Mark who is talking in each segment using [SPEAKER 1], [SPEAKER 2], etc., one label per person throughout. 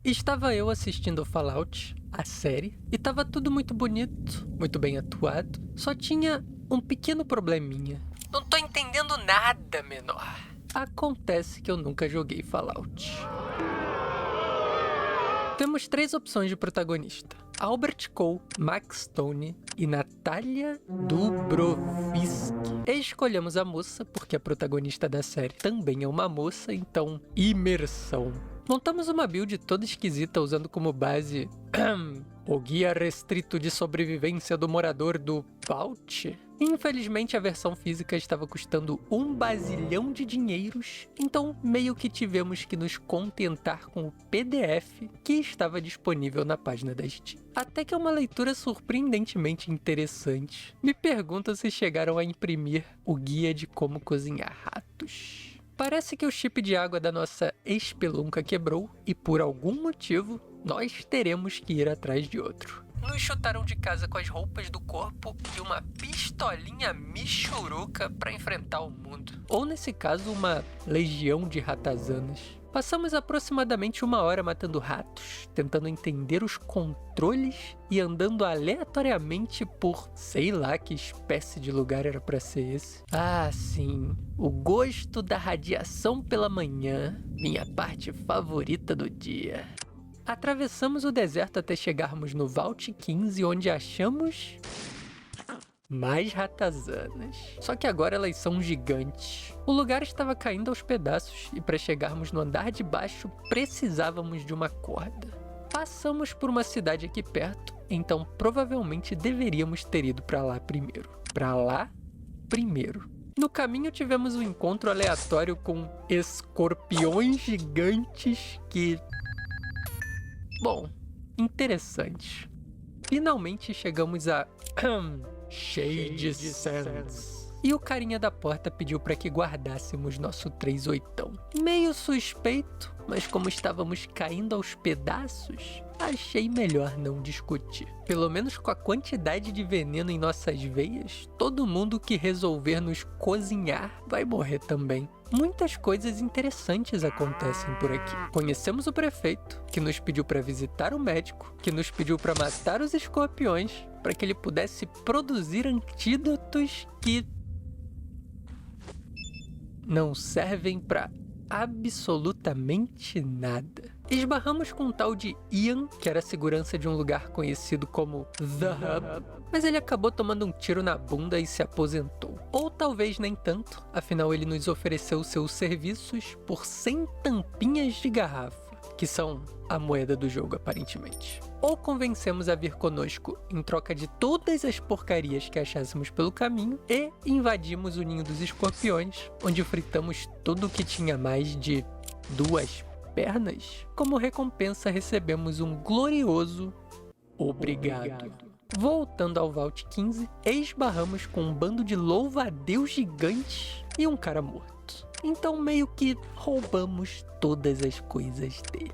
[SPEAKER 1] Estava eu assistindo Fallout, a série, e tava tudo muito bonito, muito bem atuado, só tinha um pequeno probleminha. Não tô entendendo nada, menor. Acontece que eu nunca joguei Fallout. Temos 3 opções de protagonista: Albert Cole, Max Stone e Natalia Dubrovsky. Escolhemos a moça porque a protagonista da série também é uma moça, então imersão. Montamos uma build toda esquisita usando como base o guia restrito de sobrevivência do morador do Vault. Infelizmente a versão física estava custando 1 bazilhão de dinheiros, então meio que tivemos que nos contentar com o PDF que estava disponível na página da Steam. Até que é uma leitura surpreendentemente interessante. Me pergunto se chegaram a imprimir o guia de como cozinhar ratos. Parece que o chip de água da nossa espelunca quebrou e por algum motivo nós teremos que ir atrás de outro. Nos chutaram de casa com as roupas do corpo e uma pistolinha michuruca para enfrentar o mundo. Ou nesse caso, uma legião de ratazanas. Passamos aproximadamente 1 hora matando ratos, tentando entender os controles e andando aleatoriamente por sei lá que espécie de lugar era para ser esse. Ah, sim, o gosto da radiação pela manhã, minha parte favorita do dia. Atravessamos o deserto até chegarmos no Vault 15, onde achamos mais ratazanas. Só que agora elas são gigantes. O lugar estava caindo aos pedaços e para chegarmos no andar de baixo precisávamos de uma corda. Passamos por uma cidade aqui perto, então provavelmente deveríamos ter ido para lá primeiro. No caminho tivemos um encontro aleatório com escorpiões gigantes que... Bom, interessante. Finalmente chegamos a Shade Sands. E o carinha da porta pediu para que guardássemos nosso 38. Meio suspeito, mas como estávamos caindo aos pedaços, achei melhor não discutir. Pelo menos com a quantidade de veneno em nossas veias, todo mundo que resolver nos cozinhar vai morrer também. Muitas coisas interessantes acontecem por aqui. Conhecemos o prefeito, que nos pediu para visitar o médico, que nos pediu para matar os escorpiões, para que ele pudesse produzir antídotos que não servem para absolutamente nada. Esbarramos com um tal de Ian, que era segurança de um lugar conhecido como The Hub, mas ele acabou tomando um tiro na bunda e se aposentou. Ou talvez nem tanto, afinal ele nos ofereceu seus serviços por 100 tampinhas de garrafa, que são a moeda do jogo aparentemente. Ou convencemos a vir conosco em troca de todas as porcarias que achássemos pelo caminho e invadimos o ninho dos escorpiões, onde fritamos tudo que tinha mais de 2 pernas. Como recompensa recebemos um glorioso obrigado. Voltando ao Vault 15, esbarramos com um bando de louva-a-Deus gigantes e um cara morto. Então meio que roubamos todas as coisas dele.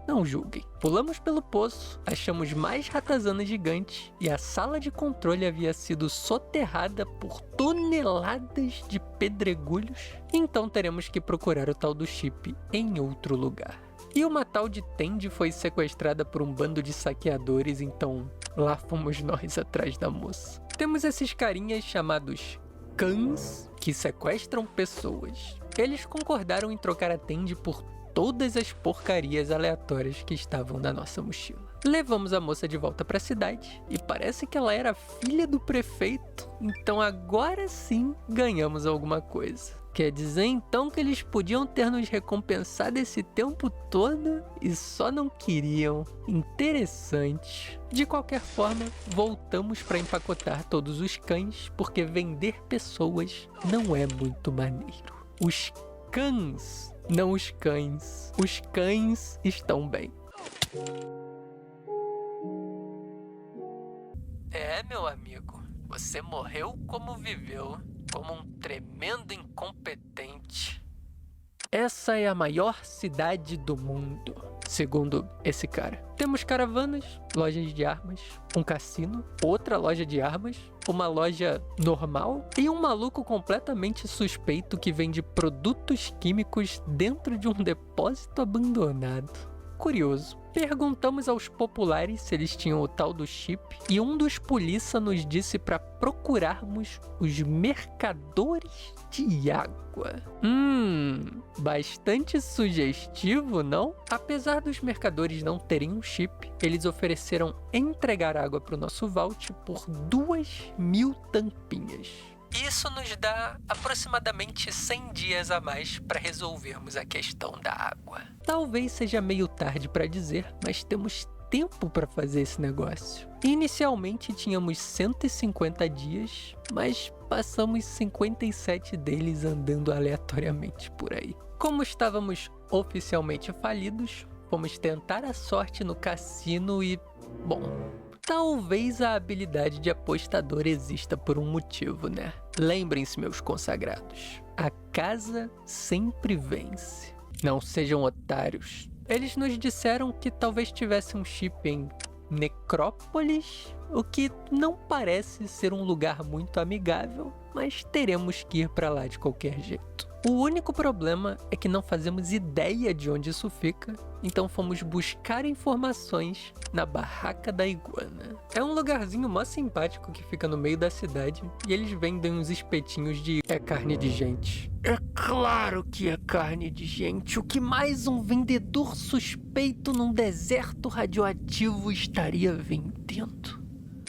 [SPEAKER 1] Não julguem. Pulamos pelo poço, achamos mais ratazanas gigantes e a sala de controle havia sido soterrada por toneladas de pedregulhos. Então teremos que procurar o tal do chip em outro lugar. E uma tal de Tandy foi sequestrada por um bando de saqueadores, então lá fomos nós atrás da moça. Temos esses carinhas chamados cães que sequestram pessoas. Eles concordaram em trocar a Tandy por todas as porcarias aleatórias que estavam na nossa mochila. Levamos a moça de volta para a cidade e parece que ela era filha do prefeito, então agora sim ganhamos alguma coisa. Quer dizer então que eles podiam ter nos recompensado esse tempo todo e só não queriam. Interessante. De qualquer forma, voltamos para empacotar todos os cães, porque vender pessoas não é muito maneiro. Os cães, não os cães. Os cães estão bem. É, meu amigo, você morreu como viveu, como um tremendo incompetente. Essa é a maior cidade do mundo, segundo esse cara. Temos caravanas, lojas de armas, um cassino, outra loja de armas, uma loja normal e um maluco completamente suspeito que vende produtos químicos dentro de um depósito abandonado. Curioso. Perguntamos aos populares se eles tinham o tal do chip e um dos polícia nos disse para procurarmos os mercadores de água. Bastante sugestivo, não? Apesar dos mercadores não terem um chip, eles ofereceram entregar água para o nosso vault por 2.000 tampinhas. Isso nos dá aproximadamente 100 dias a mais para resolvermos a questão da água. Talvez seja meio tarde para dizer, mas temos tempo para fazer esse negócio. Inicialmente tínhamos 150 dias, mas passamos 57 deles andando aleatoriamente por aí. Como estávamos oficialmente falidos, fomos tentar a sorte no cassino e, bom, talvez a habilidade de apostador exista por um motivo, né? Lembrem-se, meus consagrados, a casa sempre vence. Não sejam otários. Eles nos disseram que talvez tivesse um chip em Necrópolis, o que não parece ser um lugar muito amigável, mas teremos que ir para lá de qualquer jeito. O único problema é que não fazemos ideia de onde isso fica, então fomos buscar informações na Barraca da Iguana. É um lugarzinho mó simpático que fica no meio da cidade e eles vendem uns espetinhos de carne de gente. É claro que é carne de gente. O que mais um vendedor suspeito num deserto radioativo estaria vendendo?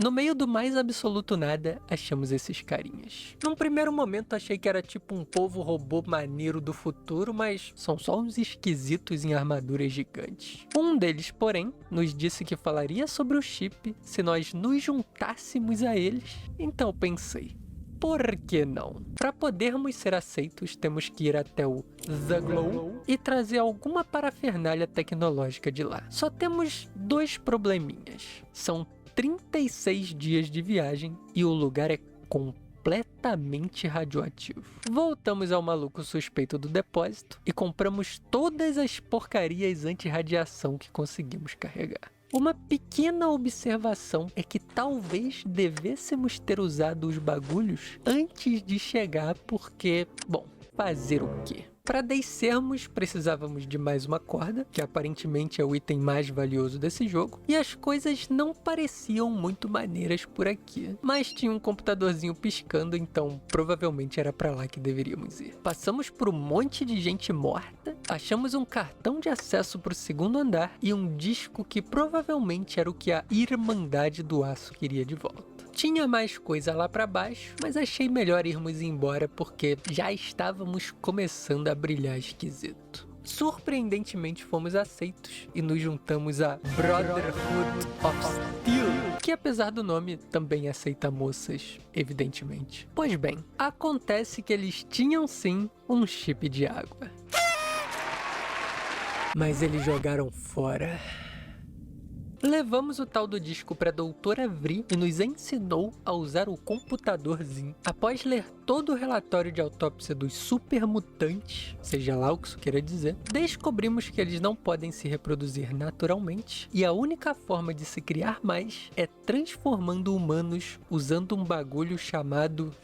[SPEAKER 1] No meio do mais absoluto nada, achamos esses carinhas. Num primeiro momento achei que era tipo um povo robô maneiro do futuro, mas são só uns esquisitos em armaduras gigantes. Um deles, porém, nos disse que falaria sobre o chip se nós nos juntássemos a eles, então pensei, por que não? Para podermos ser aceitos, temos que ir até o The Glow e trazer alguma parafernália tecnológica de lá. Só temos 2 probleminhas. São 36 dias de viagem e o lugar é completamente radioativo. Voltamos ao maluco suspeito do depósito e compramos todas as porcarias anti-radiação que conseguimos carregar. Uma pequena observação é que talvez devêssemos ter usado os bagulhos antes de chegar porque, bom, fazer o quê? Para descermos, precisávamos de mais uma corda, que aparentemente é o item mais valioso desse jogo, e as coisas não pareciam muito maneiras por aqui. Mas tinha um computadorzinho piscando, então provavelmente era para lá que deveríamos ir. Passamos por um monte de gente morta, achamos um cartão de acesso para o 2º andar e um disco que provavelmente era o que a Irmandade do Aço queria de volta. Tinha mais coisa lá para baixo, mas achei melhor irmos embora porque já estávamos começando a brilhar esquisito. Surpreendentemente fomos aceitos e nos juntamos a Brotherhood of Steel, que apesar do nome também aceita moças, evidentemente. Pois bem, acontece que eles tinham sim um chip de água. Mas eles jogaram fora. Levamos o tal do disco para a doutora Vri e nos ensinou a usar o computadorzinho. Após ler todo o relatório de autópsia dos supermutantes, seja lá o que isso queira dizer, descobrimos que eles não podem se reproduzir naturalmente e a única forma de se criar mais é transformando humanos usando um bagulho chamado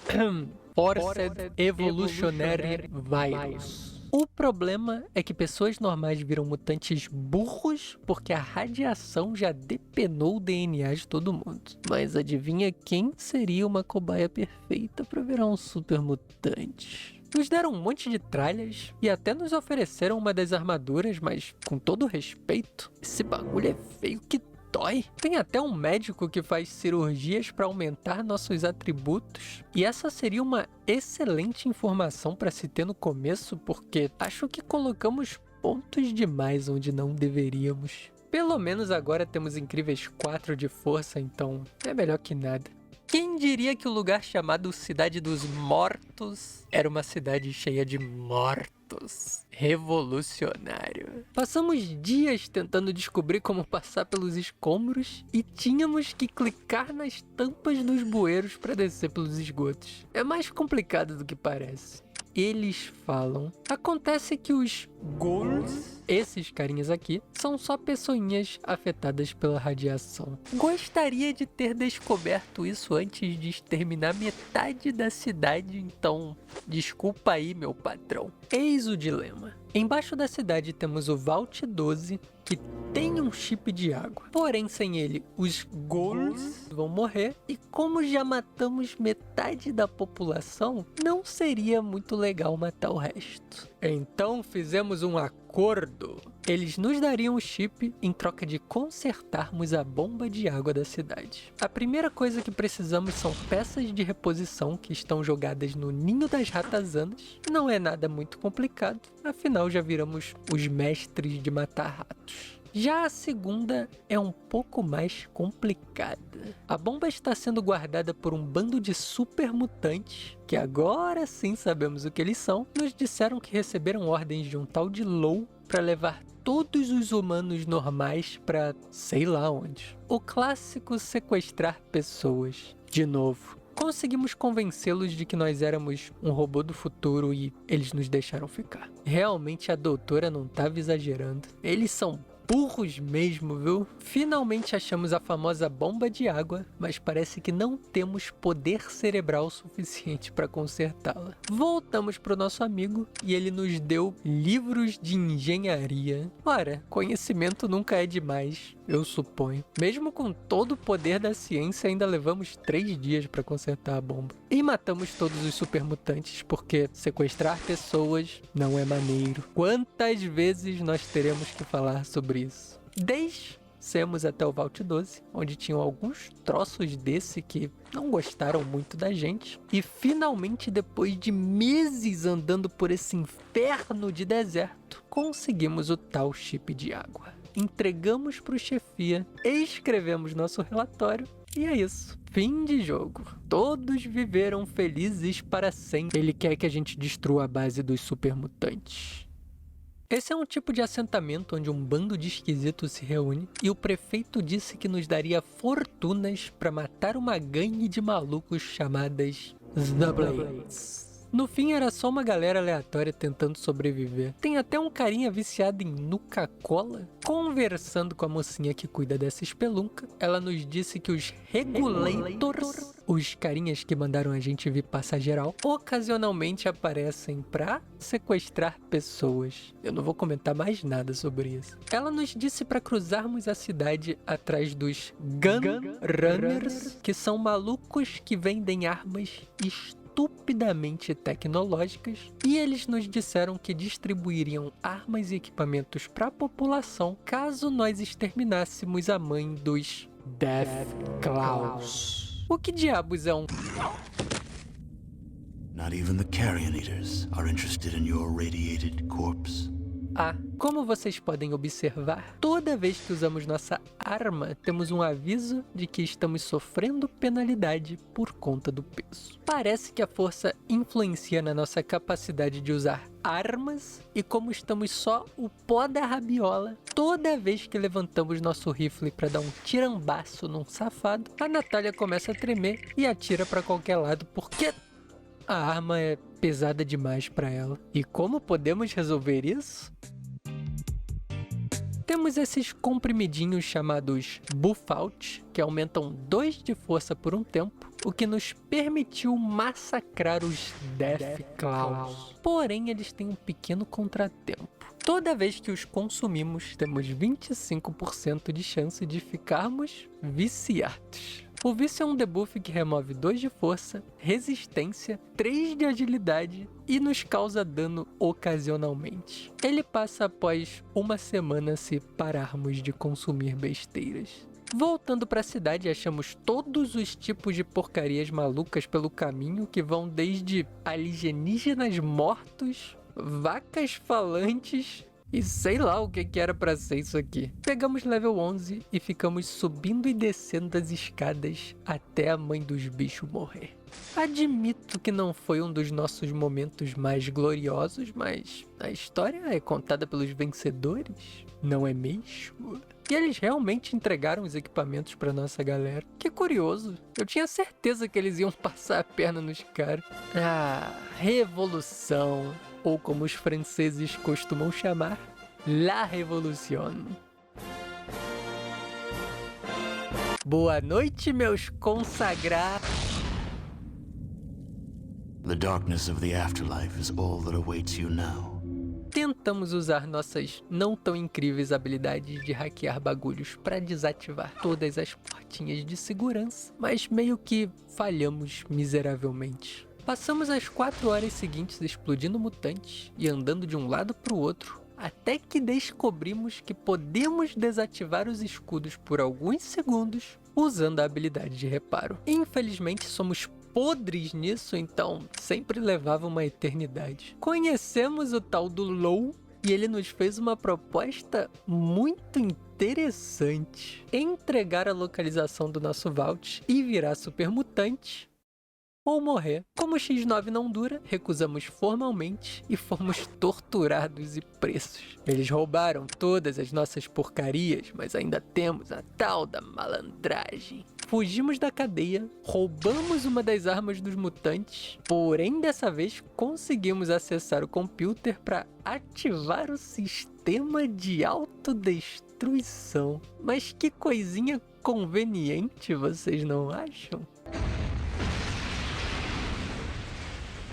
[SPEAKER 1] Forced Evolutionary Virus. O problema é que pessoas normais viram mutantes burros porque a radiação já depenou o DNA de todo mundo. Mas adivinha quem seria uma cobaia perfeita para virar um super mutante? Nos deram um monte de tralhas e até nos ofereceram uma das armaduras, mas com todo respeito, esse bagulho é feio que dói. Tem até um médico que faz cirurgias para aumentar nossos atributos. E essa seria uma excelente informação para se ter no começo, porque acho que colocamos pontos demais onde não deveríamos. Pelo menos agora temos incríveis 4 de força, então é melhor que nada. Quem diria que o lugar chamado Cidade dos Mortos era uma cidade cheia de mortos? Revolucionário. Passamos dias tentando descobrir como passar pelos escombros e tínhamos que clicar nas tampas dos bueiros para descer pelos esgotos. É mais complicado do que parece. Eles falam. Acontece que os ghouls, esses carinhas aqui, são só pessoinhas afetadas pela radiação. Gostaria de ter descoberto isso antes de exterminar metade da cidade, então desculpa aí, meu patrão. Eis o dilema. Embaixo da cidade temos o Vault 12, que tem um chip de água. Porém, sem ele, os ghouls vão morrer. E como já matamos metade da população, não seria muito legal matar o resto. Então fizemos um acordo. Eles nos dariam o chip em troca de consertarmos a bomba de água da cidade. A primeira coisa que precisamos são peças de reposição que estão jogadas no ninho das ratazanas. Não é nada muito complicado, afinal já viramos os mestres de matar ratos. Já a segunda é um pouco mais complicada. A bomba está sendo guardada por um bando de super mutantes, que agora sim sabemos o que eles são. Nos disseram que receberam ordens de um tal de Low para levar todos os humanos normais para sei lá onde. O clássico sequestrar pessoas. De novo, conseguimos convencê-los de que nós éramos um robô do futuro e eles nos deixaram ficar. Realmente a doutora não estava exagerando. Eles são burros mesmo, viu? Finalmente achamos a famosa bomba de água, mas parece que não temos poder cerebral suficiente para consertá-la. Voltamos para o nosso amigo e ele nos deu livros de engenharia. Ora, conhecimento nunca é demais, eu suponho. Mesmo com todo o poder da ciência, ainda levamos 3 dias para consertar a bomba. E matamos todos os supermutantes, porque sequestrar pessoas não é maneiro. Quantas vezes nós teremos que falar sobre isso? Descemos até o Vault 12, onde tinham alguns troços desse que não gostaram muito da gente. E finalmente, depois de meses andando por esse inferno de deserto, conseguimos o tal chip de água. Entregamos para o chefia, escrevemos nosso relatório e é isso. Fim de jogo. Todos viveram felizes para sempre. Ele quer que a gente destrua a base dos supermutantes. Esse é um tipo de assentamento onde um bando de esquisitos se reúne e o prefeito disse que nos daria fortunas para matar uma gangue de malucos chamadas The Blades. No fim, era só uma galera aleatória tentando sobreviver. Tem até um carinha viciado em Nuka-Cola. Conversando com a mocinha que cuida dessa espelunca, ela nos disse que os Regulators, os carinhas que mandaram a gente vir passar geral, ocasionalmente aparecem pra sequestrar pessoas. Eu não vou comentar mais nada sobre isso. Ela nos disse para cruzarmos a cidade atrás dos Gun Runners, que são malucos que vendem armas estupidamente tecnológicas, e eles nos disseram que distribuiriam armas e equipamentos para a população caso nós exterminássemos a mãe dos Deathclaws. O que diabos é um...
[SPEAKER 2] Not even the Carrion Eaters are interested in your radiated corpse.
[SPEAKER 1] Como vocês podem observar, toda vez que usamos nossa arma, temos um aviso de que estamos sofrendo penalidade por conta do peso. Parece que a força influencia na nossa capacidade de usar armas, e como estamos só o pó da rabiola, toda vez que levantamos nosso rifle para dar um tirambaço num safado, a Natália começa a tremer e atira para qualquer lado porque a arma é pesada demais para ela. E como podemos resolver isso? Temos esses comprimidinhos chamados Buffout, que aumentam 2 de força por um tempo, o que nos permitiu massacrar os Deathclaws. Porém, eles têm um pequeno contratempo. Toda vez que os consumimos, temos 25% de chance de ficarmos viciados. O vício é um debuff que remove 2 de força, resistência, 3 de agilidade e nos causa dano ocasionalmente. Ele passa após uma semana se pararmos de consumir besteiras. Voltando para a cidade, achamos todos os tipos de porcarias malucas pelo caminho, que vão desde alienígenas mortos, vacas falantes e sei lá o que era pra ser isso aqui. Pegamos level 11 e ficamos subindo e descendo as escadas até a mãe dos bichos morrer. Admito que não foi um dos nossos momentos mais gloriosos, mas a história é contada pelos vencedores, não é mesmo? E eles realmente entregaram os equipamentos pra nossa galera. Que curioso, eu tinha certeza que eles iam passar a perna nos caras. Revolução. Ou como os franceses costumam chamar, La Révolution. Boa noite, meus consagrados.
[SPEAKER 2] The darkness of the afterlife is all that awaits you now.
[SPEAKER 1] Tentamos usar nossas não tão incríveis habilidades de hackear bagulhos para desativar todas as portinhas de segurança, mas meio que falhamos miseravelmente. Passamos as 4 horas seguintes explodindo mutantes e andando de um lado para o outro, até que descobrimos que podemos desativar os escudos por alguns segundos usando a habilidade de reparo. Infelizmente somos podres nisso, então sempre levava uma eternidade. Conhecemos o tal do Low e ele nos fez uma proposta muito interessante: entregar a localização do nosso Vault e virar super mutante ou morrer. Como o X9 não dura, recusamos formalmente e fomos torturados e presos. Eles roubaram todas as nossas porcarias, mas ainda temos a tal da malandragem. Fugimos da cadeia, roubamos uma das armas dos mutantes, porém dessa vez conseguimos acessar o computer para ativar o sistema de autodestruição. Mas que coisinha conveniente, vocês não acham?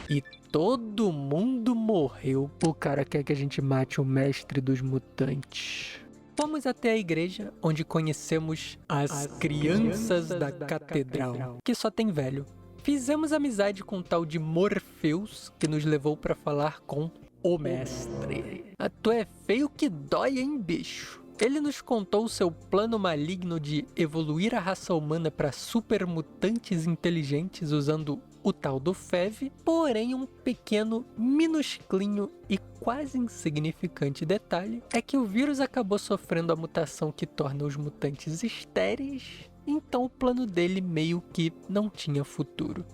[SPEAKER 1] E todo mundo morreu. O cara quer que a gente mate o mestre dos mutantes. Fomos até a igreja, onde conhecemos as crianças da catedral, que só tem velho. Fizemos amizade com o tal de Morpheus, que nos levou para falar com o mestre. Tu é feio que dói, hein, bicho? Ele nos contou o seu plano maligno de evoluir a raça humana para super mutantes inteligentes usando o tal do FEV, porém um pequeno, minusclinho e quase insignificante detalhe é que o vírus acabou sofrendo a mutação que torna os mutantes estéreis, então o plano dele meio que não tinha futuro.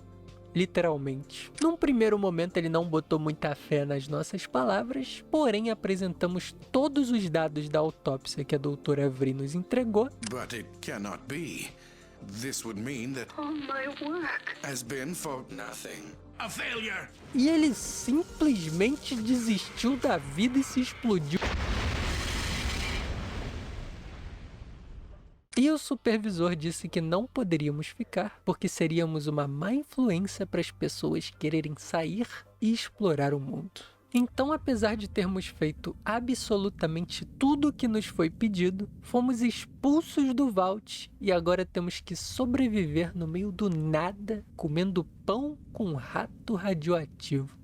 [SPEAKER 1] Literalmente. Num primeiro momento ele não botou muita fé nas nossas palavras, porém apresentamos todos os dados da autópsia que a doutora Vri nos entregou.
[SPEAKER 3] But it cannot be. This would mean that all my work has been for nothing. A failure!
[SPEAKER 1] E ele simplesmente desistiu da vida e se explodiu. E o supervisor disse que não poderíamos ficar, porque seríamos uma má influência para as pessoas quererem sair e explorar o mundo. Então, apesar de termos feito absolutamente tudo o que nos foi pedido, fomos expulsos do Vault e agora temos que sobreviver no meio do nada, comendo pão com rato radioativo.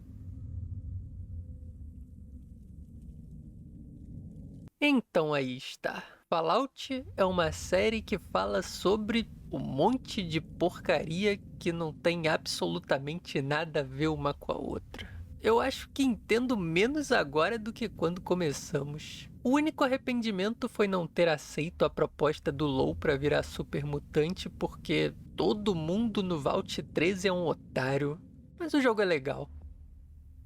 [SPEAKER 1] Então aí está. Fallout é uma série que fala sobre um monte de porcaria que não tem absolutamente nada a ver uma com a outra. Eu acho que entendo menos agora do que quando começamos. O único arrependimento foi não ter aceito a proposta do Low para virar super mutante, porque todo mundo no Vault 13 é um otário. Mas o jogo é legal.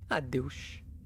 [SPEAKER 1] Adeus.